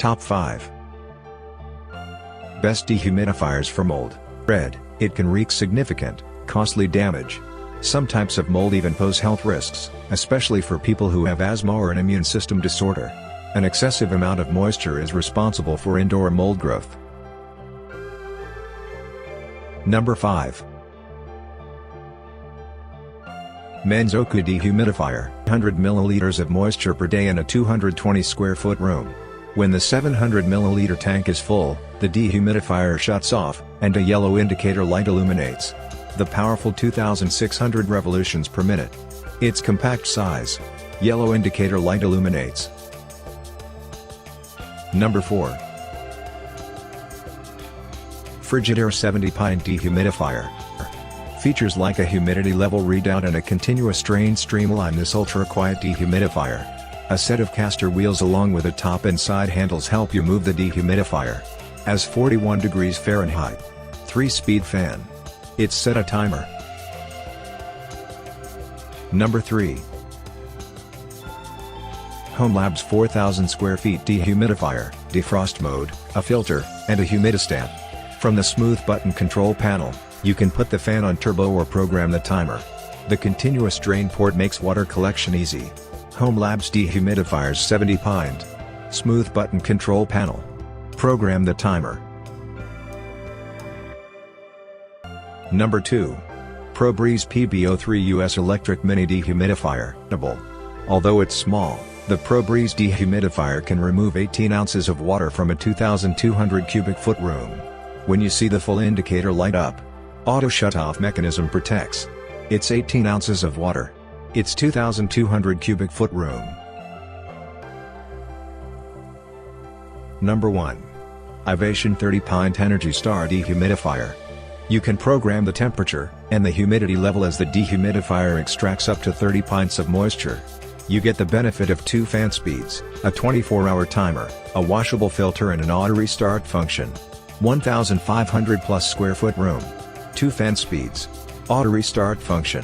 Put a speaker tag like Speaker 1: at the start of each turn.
Speaker 1: Top 5. Best dehumidifiers for mold. Red, it can wreak significant, costly damage. Some types of mold even pose health risks, especially for people who have asthma or an immune system disorder. An excessive amount of moisture is responsible for indoor mold growth. Number 5. Men's Oku Dehumidifier, 100 milliliters of moisture per day in a 220 square foot room. When the 700 milliliter tank is full, the dehumidifier shuts off, and a yellow indicator light illuminates. The powerful 2,600 revolutions per minute. Its compact size. Yellow indicator light illuminates. Number 4. Frigidaire 70 pint Dehumidifier. Features like a humidity level readout and a continuous drain streamline. This ultra-quiet dehumidifier. A set of caster wheels along with the top and side handles help you move the dehumidifier. As 41 degrees Fahrenheit. 3-speed fan. It's set a timer. Number 3. HomeLab's 4,000 square feet dehumidifier, defrost mode, a filter, and a humidistat. From the smooth button control panel, you can put the fan on turbo or program the timer. The continuous drain port makes water collection easy. HomeLab's dehumidifiers 70 pint. Smooth button control panel. Program the timer. Number 2. ProBreeze PBO3 US Electric Mini Dehumidifier. Although it's small, the ProBreeze dehumidifier can remove 18 ounces of water from a 2,200 cubic foot room. When you see the full indicator light up, auto shut-off mechanism protects. It's 18 ounces of water. It's 2,200 cubic foot room. Number 1. Ivation 30 pint Energy Star Dehumidifier. You can program the temperature and the humidity level as the dehumidifier extracts up to 30 pints of moisture. You get the benefit of 2 fan speeds, a 24-hour timer, a washable filter and an auto restart function. 1,500 plus square foot room. 2 fan speeds. Auto restart function.